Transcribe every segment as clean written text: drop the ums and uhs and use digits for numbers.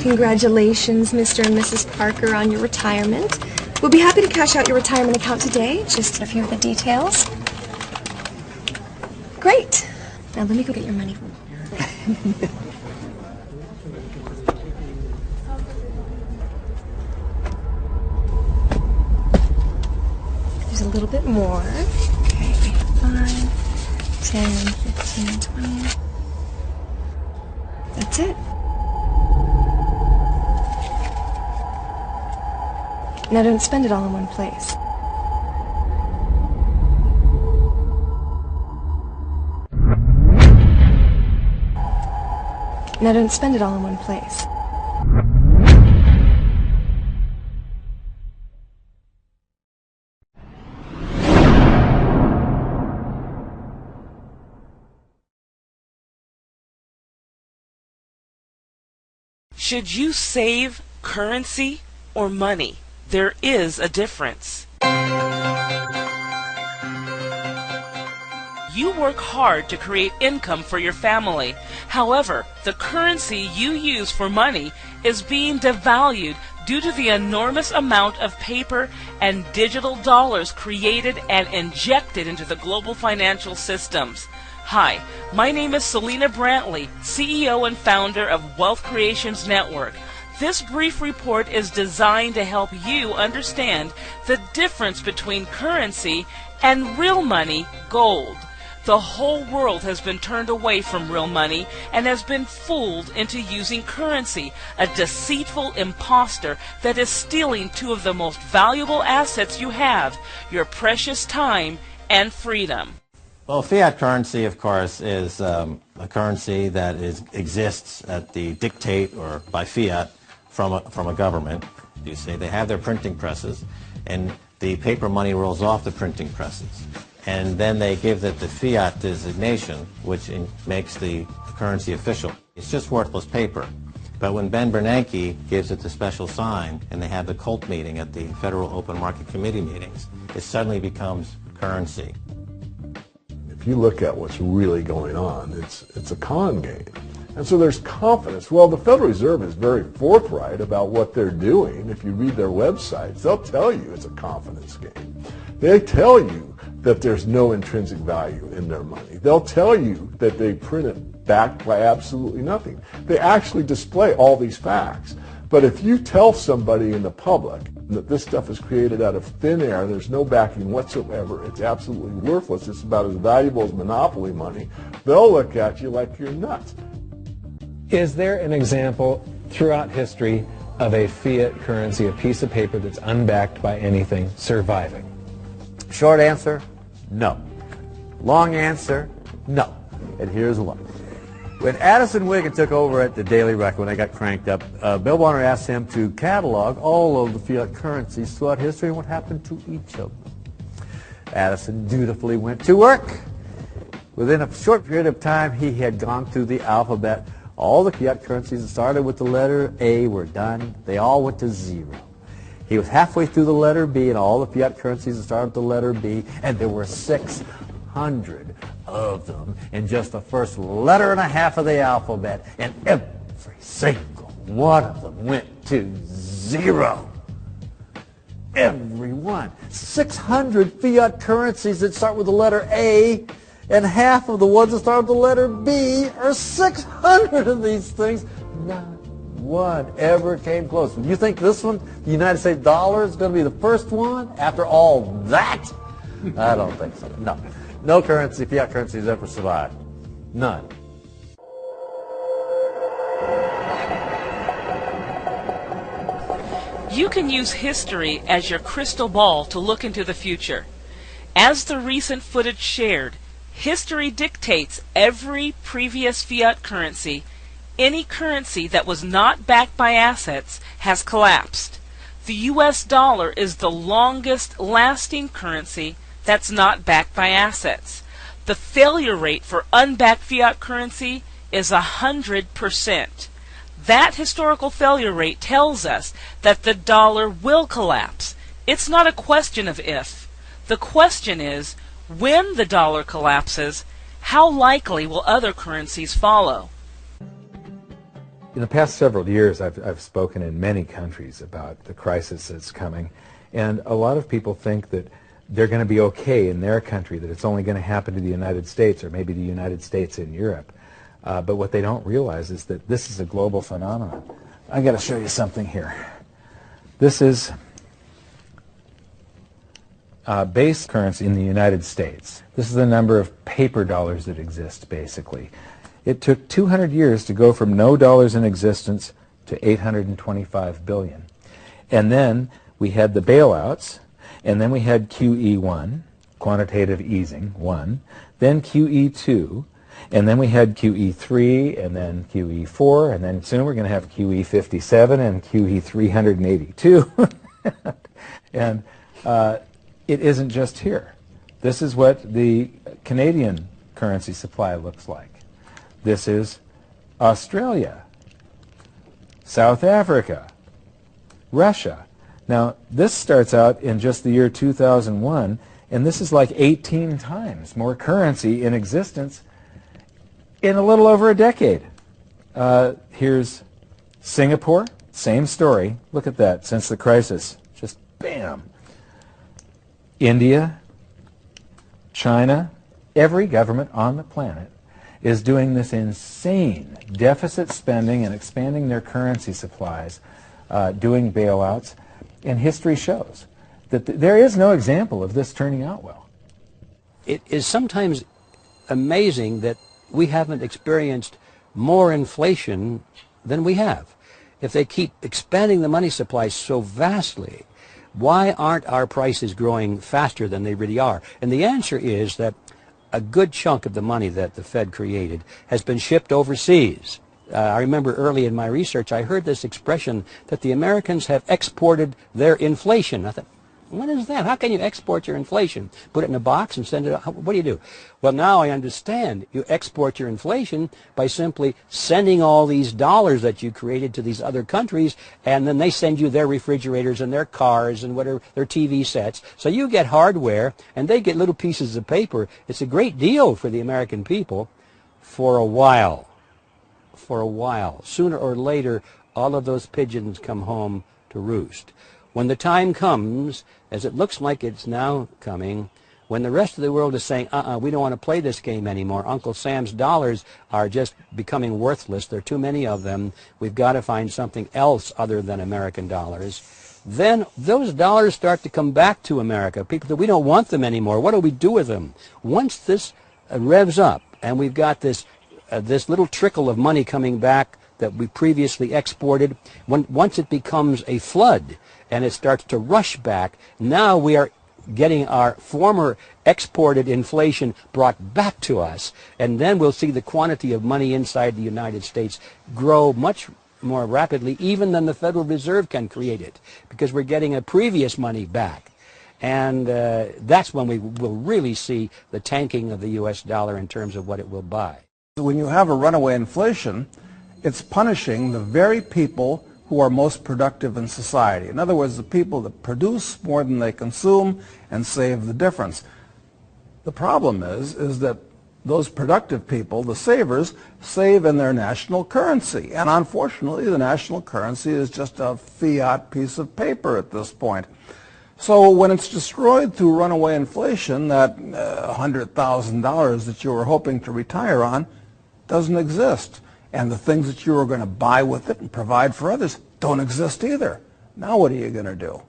Congratulations, Mr. and Mrs. Parker, on your retirement. We'll be happy to cash out your retirement account today. Just a few of the details. Great. Now let me go get your money. There's a little bit more. Okay, 5, 10, 15, 20. That's it. Now don't spend it all in one place. Now don't spend it all in one place. Should you save currency or money? There is a difference. You work hard to create income for your family. However, the currency you use for money is being devalued due to the enormous amount of paper and digital dollars created and injected into the global financial systems. Hi, my name is Selena Brantley, CEO and founder of Wealth Creations Network. This brief report is designed to help you understand the difference between currency and real money, gold. The whole world has been turned away from real money and has been fooled into using currency, a deceitful imposter that is stealing two of the most valuable assets you have, your precious time and freedom. Well, fiat currency, of course, is a currency that exists at the dictate or by fiat from a government. You see, they have their printing presses, and the paper money rolls off the printing presses. And then they give it the fiat designation, which makes the currency official. It's just worthless paper. But when Ben Bernanke gives it the special sign, and they have the cult meeting at the Federal Open Market Committee meetings, it suddenly becomes currency. If you look at what's really going on, it's a con game. And so there's confidence. Well, the Federal Reserve is very forthright about what they're doing. If you read their websites, they'll tell you it's a confidence game. They tell you that there's no intrinsic value in their money. They'll tell you that they print it backed by absolutely nothing. They actually display all these facts. But if you tell somebody in the public that this stuff is created out of thin air, there's no backing whatsoever, it's absolutely worthless, it's about as valuable as monopoly money, they'll look at you like you're nuts. Is there an example throughout history of a fiat currency, a piece of paper that's unbacked by anything, surviving? Short answer, no. Long answer, no. And here's why. When Addison Wiggin took over at the Daily Record, when they got cranked up, Bill Warner asked him to catalog all of the fiat currencies throughout history and what happened to each of them. Addison dutifully went to work. Within a short period of time, he had gone through the alphabet. All the fiat currencies that started with the letter A were done. They all went to zero. He was halfway through the letter B, and all the fiat currencies that started with the letter B, and there were 600 of them in just the first letter and a half of the alphabet, and every single one of them went to zero. Every one. 600 fiat currencies that start with the letter A, and half of the ones that start with the letter B are 600 of these things. Not one ever came close. You think this one, the United States dollar, is going to be the first one after all that? I don't think so. No. No currency, fiat currency has ever survived. None. You can use history as your crystal ball to look into the future. As the recent footage shared, history dictates every previous fiat currency. Any currency that was not backed by assets has collapsed. The US dollar is the longest lasting currency that's not backed by assets. The failure rate for unbacked fiat currency is 100%. That historical failure rate tells us that the dollar will collapse. It's not a question of if. The question is, when the dollar collapses, how likely will other currencies follow? In the past several years, I've spoken in many countries about the crisis that's coming, and a lot of people think that they're going to be okay in their country, that it's only going to happen to the United States or maybe the United States in Europe. But what they don't realize is that this is a global phenomenon. I got to show you something here. This is base currency in the United States. This is the number of paper dollars that exist, basically. It took 200 years to go from no dollars in existence to 825 billion. And then we had the bailouts, and then we had QE1, quantitative easing, 1, then QE2, and then we had QE3, and then QE4, and then soon we're going to have QE57 and QE382. And it isn't just here. This is what the Canadian currency supply looks like. This is Australia, South Africa, Russia. Now, this starts out in just the year 2001, and this is like 18 times more currency in existence in a little over a decade. Here's Singapore, same story. Look at that, since the crisis, just bam. India, China, every government on the planet is doing this insane deficit spending and expanding their currency supplies, doing bailouts, and history shows that there is no example of this turning out well. It is sometimes amazing that we haven't experienced more inflation than we have. If they keep expanding the money supply so vastly, why aren't our prices growing faster than they really are? And the answer is that a good chunk of the money that the Fed created has been shipped overseas. I remember early in my research I heard this expression that the Americans have exported their inflation. I thought, what is that? How can you export your inflation? Put it in a box and send it out? What do you do? Well, now I understand. You export your inflation by simply sending all these dollars that you created to these other countries, and then they send you their refrigerators and their cars and whatever, their TV sets. So you get hardware, and they get little pieces of paper. It's a great deal for the American people for a while. For a while. Sooner or later, all of those pigeons come home to roost. When the time comes, as it looks like it's now coming, when the rest of the world is saying, we don't want to play this game anymore, Uncle Sam's dollars are just becoming worthless, there are too many of them, we've got to find something else other than American dollars, then those dollars start to come back to America. People that we don't want them anymore, what do we do with them? Once this revs up, and we've got this little trickle of money coming back that we previously exported, once it becomes a flood, and it starts to rush back, now we are getting our former exported inflation brought back to us, and then we'll see the quantity of money inside the United States grow much more rapidly even than the Federal Reserve can create it, because we're getting a previous money back. And that's when we will really see the tanking of the U.S. dollar in terms of what it will buy. When you have a runaway inflation, it's punishing the very people who are most productive in society. In other words, the people that produce more than they consume and save the difference. The problem is that those productive people, the savers, save in their national currency. And unfortunately, the national currency is just a fiat piece of paper at this point. So when it's destroyed through runaway inflation, that $100,000 that you were hoping to retire on doesn't exist. And the things that you were going to buy with it and provide for others don't exist either. Now what are you going to do?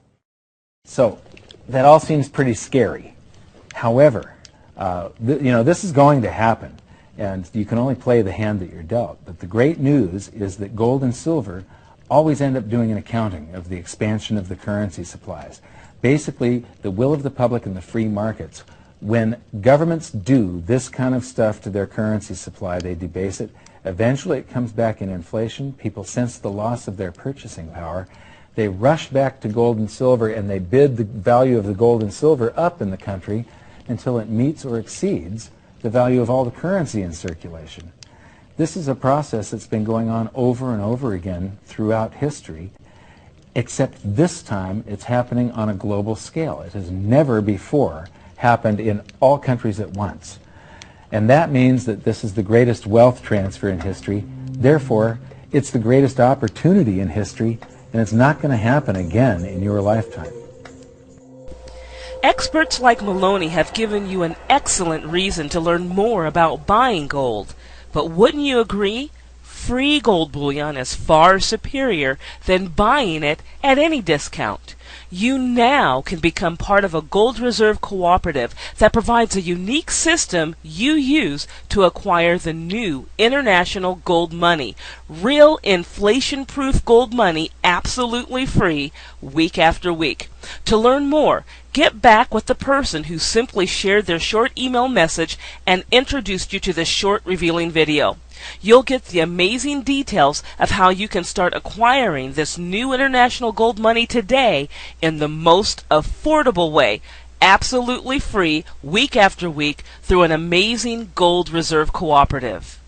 So that all seems pretty scary. However, this is going to happen, and you can only play the hand that you're dealt. But the great news is that gold and silver always end up doing an accounting of the expansion of the currency supplies. Basically, the will of the public and the free markets. When governments do this kind of stuff to their currency supply, they debase it. Eventually it comes back in inflation. People sense the loss of their purchasing power. They rush back to gold and silver, and they bid the value of the gold and silver up in the country until it meets or exceeds the value of all the currency in circulation. This is a process that's been going on over and over again throughout history, except this time it's happening on a global scale. It has never before happened in all countries at once. And that means that this is the greatest wealth transfer in history. Therefore, It's the greatest opportunity in history, and it's not going to happen again in your lifetime. Experts like Maloney have given you an excellent reason to learn more about buying gold. But wouldn't you agree? Free gold bullion is far superior than buying it at any discount. You now can become part of a gold reserve cooperative that provides a unique system you use to acquire the new international gold money. Real inflation-proof gold money, absolutely free, week after week. To learn more, get back with the person who simply shared their short email message and introduced you to this short revealing video. You'll get the amazing details of how you can start acquiring this new international gold money today in the most affordable way, absolutely free, week after week, through an amazing gold reserve cooperative.